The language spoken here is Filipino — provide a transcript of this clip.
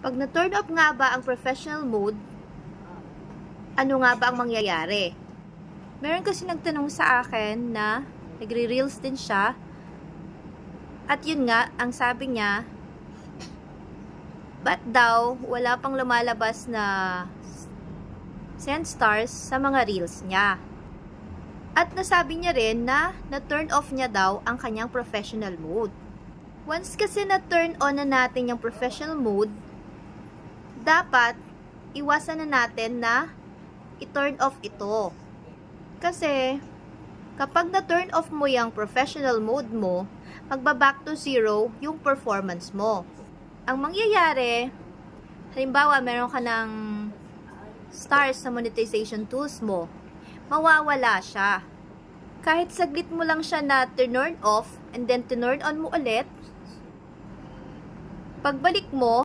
Pag na-turn off nga ba ang professional mode, ano nga ba ang mangyayari? Meron kasi nagtanong sa akin na nagre-reels din siya. At yun nga, ang sabi niya, ba't daw wala pang lumalabas na send stars sa mga reels niya? At nasabi niya rin na na-turn off niya daw ang kanyang professional mode. Once kasi na-turn on na natin yung professional mode, dapat iwasan na natin na i-turn off ito. Kasi kapag na-turn off mo yung professional mode mo, magba-back to zero yung performance mo. Ang mangyayari, halimbawa meron ka ng stars sa monetization tools mo, mawawala siya. Kahit saglit mo lang siya na turn off and then turn on mo ulit, pagbalik mo,